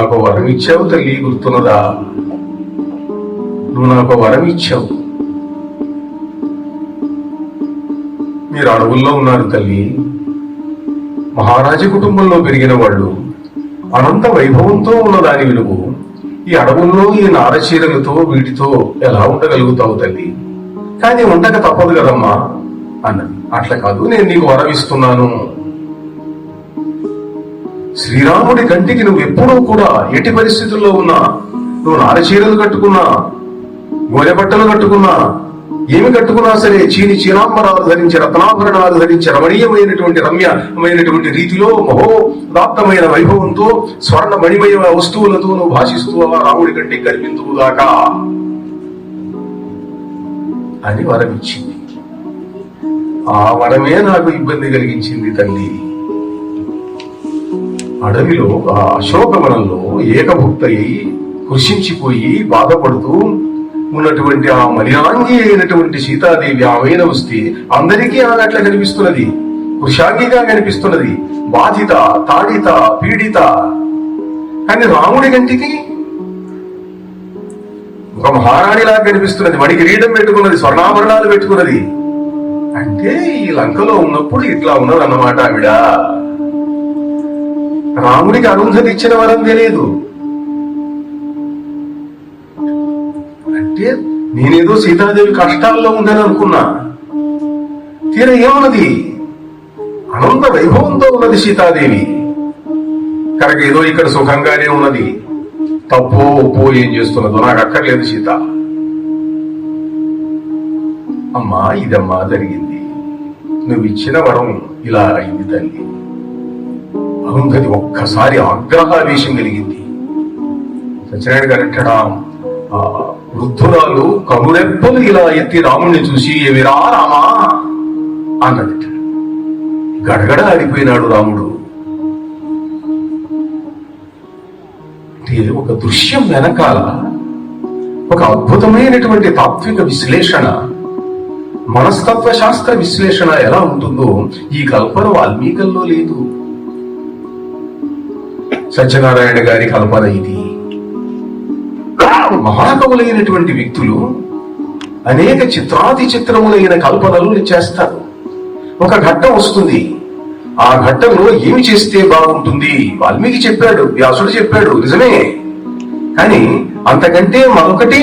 నాకు వరం ఇచ్చావు తల్లి, గుర్తున్నదా? నువ్వు నాకు వరం ఇచ్చావు. మీరు అడవుల్లో ఉన్నారు తల్లి. మహారాజు కుటుంబంలో పెరిగిన వాళ్ళు, అనంత వైభవంతో ఉన్నదాని నువ్వు ఈ అడవుల్లో ఈ నారచీరలతో వీటితో ఎలా ఉండగలుగుతావు తల్లి? కానీ ఉండక తప్పదు కదమ్మా అన్నది. అట్లా కాదు, నేను నీకు వరం ఇస్తున్నాను. శ్రీరాముడి కంటికి నువ్వు ఎప్పుడూ కూడా ఎట్టి పరిస్థితుల్లో ఉన్నా, నువ్వు నారచీరలు కట్టుకున్నా, గోనె బట్టలు కట్టుకున్నా, ఏమి కట్టుకున్నా సరే, చీనాంబరాలు ధరించి, రత్నాభరణాలు ధరించి, రమణీయమైనటువంటి రమ్యమైనటువంటి రీతిలో మహోదాత్తమైన వైభవంతో స్వర్ణ మణిమయ వస్తువులతో నువ్వు భాషిస్తూ రాముడి కంటికి కనిపించుగాక అని వరం ఇచ్చింది. ఆ వరమే నాకు ఇబ్బంది కలిగించింది తల్లి. అడవిలో ఆ అశోకవనంలో ఏకభుక్తయి కృషించిపోయి బాధపడుతూ ఉన్నటువంటి ఆ మలినాంగి అయినటువంటి సీతాదేవి ఆమెన వస్తే అందరికీ ఆమె అట్లా కనిపిస్తున్నది, కృషాంగిగా కనిపిస్తున్నది, బాధిత, తాడిత, పీడిత. కానీ రాముడి కంటికి ఒక మహారాణిలాగా కనిపిస్తున్నది, మడికి కిరీటం పెట్టుకున్నది, స్వర్ణాభరణాలు పెట్టుకున్నది. అంటే ఈ లంకలో ఉన్నప్పుడు ఇట్లా ఉన్నదన్నమాట ఆవిడ. రాముడికి అరుంధతి ఇచ్చిన వరం తెలియదు. అంటే నేనేదో సీతాదేవి కష్టాల్లో ఉందని అనుకున్నా. తీరా ఏమున్నది? అనంత వైభవంతో ఉన్నది సీతాదేవి. కనుక ఏదో ఇక్కడ సుఖంగానే ఉన్నది. తప్పో ఒప్పో ఏం చేస్తున్నదో నాకు అక్కర్లేదు సీత. అమ్మా, ఇదమ్మా జరిగింది. నువ్వు ఇచ్చిన వరం ఇలా అయింది తల్లి. అరుంధతి ఒక్కసారి ఆగ్రహావేశం కలిగింది. సత్యనారాయణ గారు అంటాడా, వృద్ధురాలు కనురెప్పలు ఇలా ఎత్తి రాముణ్ణి చూసి ఏమిరా రామా అన్నది. గడగడ ఆడిపోయినాడు రాముడు. అంటే ఒక దృశ్యం వెనకాల ఒక అద్భుతమైనటువంటి తాత్విక విశ్లేషణ, మనస్తత్వ శాస్త్ర విశ్లేషణ ఎలా ఉంటుందో ఈ కల్పన వాల్మీకల్లో లేదు. సత్యనారాయణ గారి కల్పన ఇది. మహాకవులైనటువంటి వ్యక్తులు అనేక చిత్రాతి చిత్రములైన కల్పనలు చేస్తారు. ఒక ఘట్టం వస్తుంది, ఆ ఘట్టంలో ఏమి చేస్తే బాగుంటుంది వాల్మీకి చెప్పాడు, వ్యాసుడు చెప్పాడు, నిజమే. కానీ అంతకంటే మరొకటి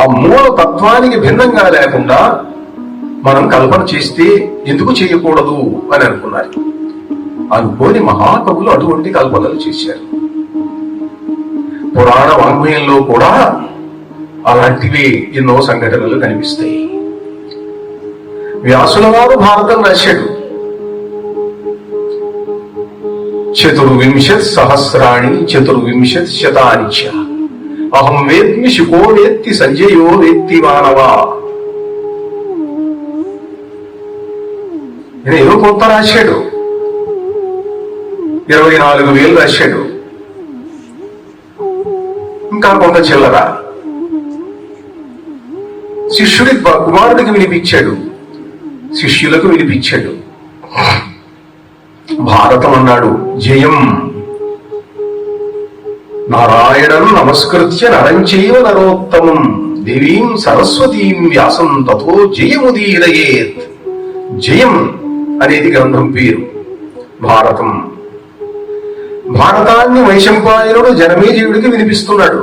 ఆ మూల తత్వానికి భిన్నంగా లేకుండా మనం కల్పన చేస్తే ఎందుకు చేయకూడదు అని అనుకున్నారు. అనుకోని మహాకవులు అటువంటి కల్పనలు చేశారు. పురాణ వాంగ్మయంలో కూడా అలాంటివి ఎన్నో సంఘటనలు కనిపిస్తాయి. వ్యాసుల వారు భారతం రాశాడు. 24 సహస్రాణి 24 శతాని చ అహం వేద్మి శుకో వేత్తి సంజయో వేత్తి మానవా. ఏదో కొంత రాశాడు, 24,000 రాశాడు. ఇంకా కొంత చిల్లర శిష్యుడి కుమారుడికి వినిపించాడు, శిష్యులకు వినిపించాడు. భారతం అన్నాడు, జయం నారాయణం నమస్కృత్య నరంచైవ నరోత్తమం దేవీం సరస్వతీం వ్యాసం తతో జయముదీరయేత్. జయం అనేది గ్రంథం పేరు. భారతం. భారతాన్ని వైశంపాయనుడు జనమేజయుడికి వినిపిస్తున్నాడు.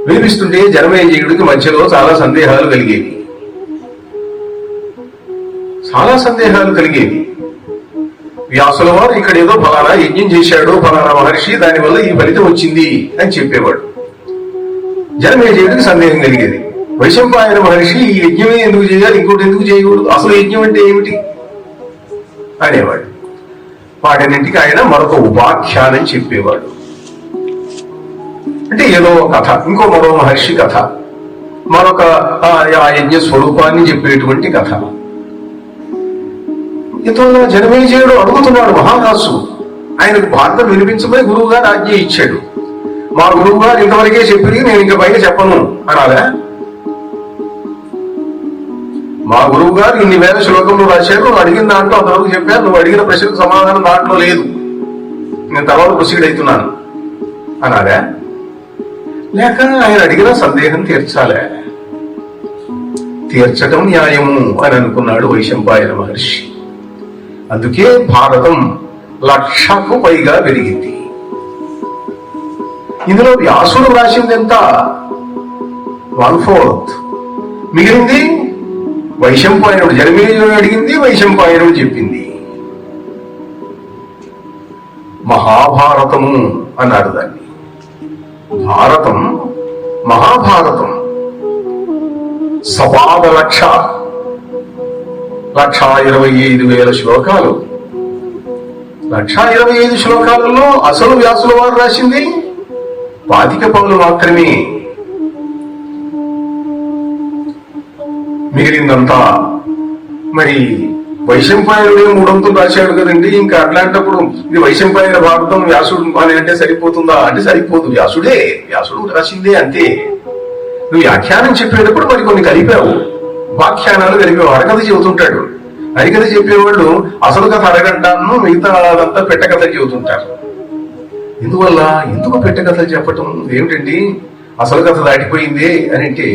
వినిపిస్తుంటే జనమేజయుడికి మధ్యలో చాలా సందేహాలు కలిగేవి. వ్యాసుల వారు ఇక్కడ ఏదో ఫలానా యజ్ఞం చేశాడు, ఫలానా మహర్షి దానివల్ల ఈ ఫలితం వచ్చింది అని చెప్పేవాడు. జనమేజయుడికి సందేహం కలిగేది. వైశంపాయన మహర్షి ఈ యజ్ఞమే ఎందుకు చేయాలి, ఇంకోటి ఎందుకు చేయకూడదు, అసలు యజ్ఞం అంటే ఏమిటి అనేవాడు. వాటిన్నింటికి ఆయన మరొక ఉపాఖ్యానం చెప్పేవాడు. అంటే ఏదో కథ, మరో మహర్షి కథ, మరొక ఆ యజ్ఞ స్వరూపాన్ని చెప్పేటువంటి కథ. ఇంతో జనమేజయుడు అడుగుతున్నాడు, మహారాసు ఆయనకు భారతం వినిపించమని గురువు గారు ఆజ్ఞ ఇచ్చాడు. మా గురువు గారు ఇంతవరకే చెప్పి నేను ఇంక పైన చెప్పను అనాలా? మా గురువు గారు ఇన్ని వేల శ్లోకంలో రాశారు, నువ్వు అడిగిన దాంట్లో అంతవరకు చెప్పారు, నువ్వు అడిగిన ప్రశ్నకు సమాధానం దాంట్లో లేదు, నేను తర్వాత ప్రొసీడ్ అవుతున్నాను అనారా? లేక ఆయన అడిగిన సందేహం తీర్చాలే? తీర్చటం న్యాయము అని అనుకున్నాడు వైశంపాయన మహర్షి. అందుకే భారతం 1,00,000కు పైగా పెరిగింది. ఇందులో వ్యాసుడు రాసింది ఎంత? 1/4. మిగిలింది వైశంపాయనుడు. జనమేజయుడు అడిగింది, వైశంపాయనుడు చెప్పింది. మహాభారతము అన్నాడు దాన్ని. భారతం, మహాభారతం 1,25,000 శ్లోకాలు. 1,25,000 శ్లోకాలలో అసలు వ్యాసుల వారు రాసింది 25 పౌలు మాత్రమే. మిగిలిందంతా మరి వైశంపాయనుడే 300 రాశాడు కదండి. ఇంకా అట్లాంటప్పుడు ఇది వైశంపాయన భారతం వ్యాసుడు అని అంటే సరిపోతుందా అంటే సరిపోదు. వ్యాసుడు రాసిందే అంతే. నువ్వు వ్యాఖ్యానం చెప్పేటప్పుడు మరి కొన్ని కలిపావు, వ్యాఖ్యానాలు కలిపావు. హరకథ చెబుతుంటాడు. హరికథ చెప్పేవాళ్ళు అసలు కథ అరగంటను, మిగతా అదంతా పెట్టకథలు చెబుతుంటారు. ఎందువల్ల? ఎందుకు పెట్టకథలు చెప్పటం ఏమిటండి? అసలు కథ దాటిపోయిందే అని అంటే,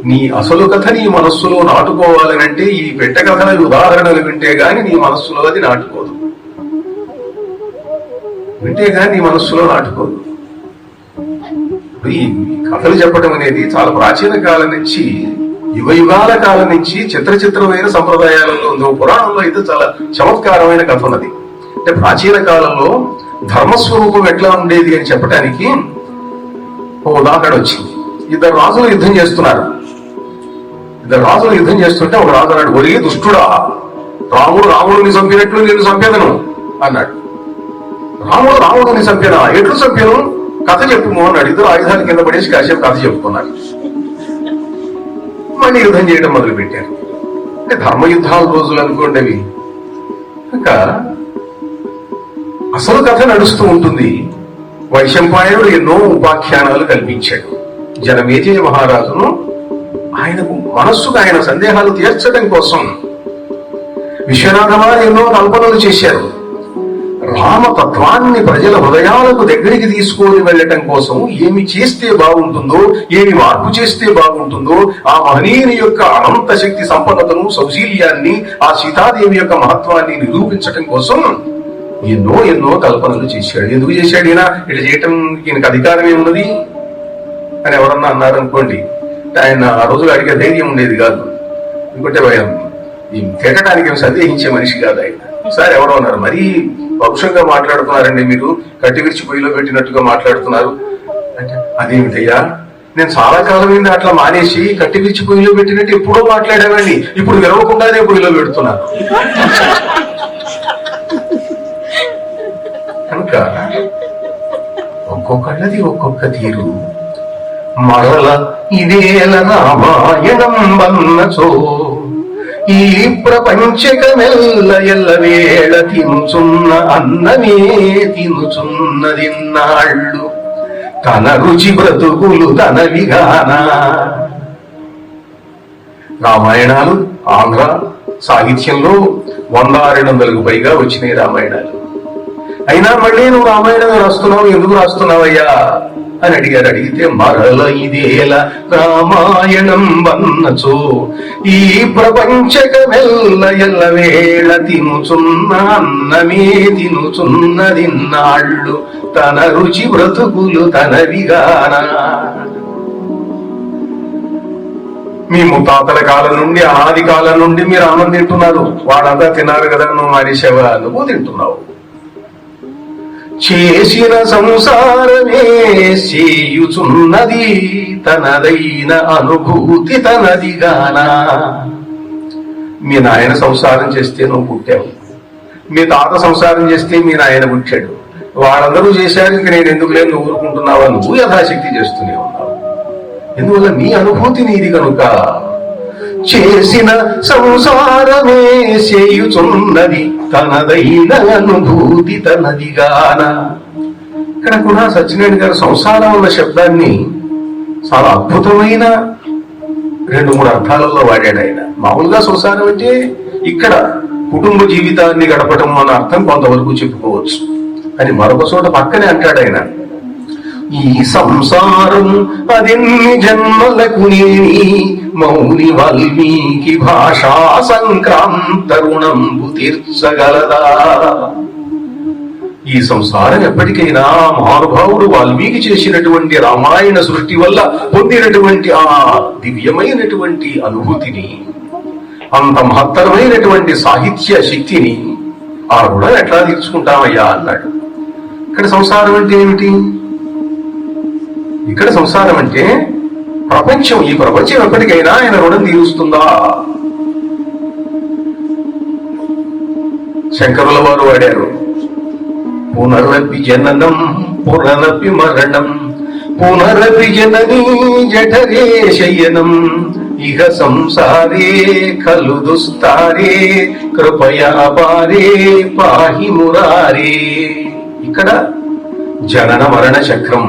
నీ అసలు కథ నీ మనస్సులో నాటుకోవాలని అంటే ఈ పెట్టకథల ఉదాహరణలు వింటే గాని నీ మనస్సులో అది నాటుకోదు. వింటే గాని నీ మనస్సులో నాటుకోదు. ఈ కథలు చెప్పడం అనేది చాలా ప్రాచీన కాలం నుంచి, యుగాల కాలం నుంచి చిత్రమైన సంప్రదాయాలలో ఉంది. పురాణంలో అయితే చాలా చమత్కారమైన కథ ఉన్నది. అంటే ప్రాచీన కాలంలో ధర్మస్వరూపం ఎట్లా ఉండేది అని చెప్పడానికి ఓ ఉదాహరణ వచ్చింది. ఇద్దరు రాజులు యుద్ధం చేస్తున్నారు. చేస్తుంటే ఒక రాజు అన్నాడు, ఒరే దుష్టుడా, రాముడిని చంపినట్లు నేను చంపేదను అన్నాడు. రాముడిని చంపేనా? ఎట్లు చంపాను? కథ చెప్పుమో అన్నాడు. ఇద్దరు ఆయుధాలు కింద పడేసి కాసేపు కథ చెప్పుకున్నారు. మళ్ళీ యుద్ధం చేయడం మొదలు పెట్టారు. అంటే ధర్మయుద్ధాల రోజులు అనుకోండి అవి. ఇంకా అసలు కథ నడుస్తూ ఉంటుంది. వైశంపాయనుడు ఎన్నో ఉపాఖ్యానాలు కల్పించాడు. జనమేజయ మహారాజును ఆయనకు మనస్సుకు ఆయన సందేహాలు తీర్చడం కోసం విశ్వనాథ వారు ఎన్నో కల్పనలు చేశారు. రామతత్వాన్ని ప్రజల హృదయాలకు దగ్గరికి తీసుకొని వెళ్ళటం కోసం ఏమి చేస్తే బాగుంటుందో, ఏమి మార్పు చేస్తే బాగుంటుందో, ఆ మహనీయుని యొక్క అనంత శక్తి సంపన్నతను, సౌశీల్యాన్ని, ఆ సీతాదేవి యొక్క మహత్వాన్ని నిరూపించటం కోసం ఎన్నో కల్పనలు చేశాడు. ఎందుకు చేశాడు? ఈయన ఇట్లా చేయటం ఈయనకు అధికారం ఏమున్నది అని ఎవరన్నా అన్నారనుకోండి, ఆయన ఆ రోజులు అడిగే ధైర్యం ఉండేది కాదు. ఇంకోటే తిట్టడానికి సందేహించే మనిషి కాదు ఆయన. ఒకసారి ఎవరో ఉన్నారు, మరీ పరుషంగా మాట్లాడుతున్నారండి, మీరు కట్టి విరిచి పొయ్యిలో పెట్టినట్టుగా మాట్లాడుతున్నారు అంటే, అదేమిటయ్యా, నేను చాలా కాలం మీద అట్లా మానేసి కట్టి విరిచి పొయ్యిలో పెట్టినట్టు ఎప్పుడో మాట్లాడానండి, ఇప్పుడు విరవకుండానే పొయ్యిలో పెడుతున్నాను. కనుక ఒక్కొక్కళ్ళది ఒక్కొక్క తీరు. మరల ఇదేల రామాయణం వన్నచో ఈ ప్రపంచకమెల్ల ఎల్లవేళ తినుచున్న అన్నమే తినుచున్నదిన్నాళ్ళు తన రుచి బ్రతుకులు తనవిగానా. రామాయణాలు ఆంధ్ర సాహిత్యంలో 100-200కు పైగా వచ్చినాయి రామాయణాలు. అయినా మళ్ళీ నువ్వు రామాయణం రాస్తున్నావు, ఎందుకు రాస్తున్నావయ్యా అని అడిగారు. అడిగితే మరల ఇదేల రామాయణం వన్నచో ఈ ప్రపంచకమెల్ల ఎల్లవేళ తినుచున్న అన్నమే తినుచున్నదిన్నాళ్ళు తన రుచి బ్రతుకులు తనవిగానా. మీ ముత్తాతల కాలం నుండి, అనాది కాలం నుండి మీరు అన్నం తింటున్నారు. వాళ్ళంతా తిన్నారు కదా, నువ్వు మానేసావా? నువ్వు తింటున్నావు. చేసిన సంసారమే చేయుచున్నది తనదైన అనుభూతి తనదిగానా. మీ నాయన సంసారం చేస్తే నువ్వు పుట్టావు, మీ తాత సంసారం చేస్తే మీ నాయన పుట్టాడు. వాళ్ళందరూ చేశారు, ఇంక నేను ఎందుకు లేదు, నువ్వు ఊరుకుంటున్నావా? నువ్వు యథాశక్తి చేస్తూనే ఉన్నావు. ఎందువల్ల నీ అనుభూతి నీది కనుక. చేసిన సంసారమే చేయుచున్నది తనదైన అనుభూతి తనదిగాన. ఇక్కడ కూడా సత్యనారాయణ గారు సంసారం అన్న శబ్దాన్ని చాలా అద్భుతమైన 2-3 అర్థాలలో వాడాడు ఆయన. మామూలుగా సంసారం అంటే ఇక్కడ కుటుంబ జీవితాన్ని గడపడం అన్న అర్థం కొంతవరకు చెప్పుకోవచ్చు. అని మరొక చోట పక్కనే అంటాడు ఆయన, ఈ సంసారం అదెన్ని జన్మలకు నేని మౌని వాల్మీకి భాషా సంక్రాంత రుణంబు తీర్చగలదా. ఈ సంసారం ఎప్పటికైనా మహానుభావుడు వాల్మీకి చేసినటువంటి రామాయణ సృష్టి వల్ల పొందినటువంటి ఆ దివ్యమైనటువంటి అనుభూతిని, అంత మహత్తరమైనటువంటి సాహిత్య శక్తిని ఆ రుణం ఎట్లా తీర్చుకుంటామయ్యా అన్నాడు. ఇక్కడ సంసారం అంటే ఏమిటి? ఇక్కడ సంసారం అంటే ప్రపంచం. ఈ ప్రపంచం ఎప్పటికైనా ఆయన రుణం తీరుస్తుందా? శంకరుల వారు వాడారు, పునరపి జననం పునరపి మరణం పునరపి జననీ జఠరే శయనం ఇహ సంసారే ఖలు దుస్తారే కృపయా పారే పాహి మురారే. ఇక్కడ జనన మరణ చక్రం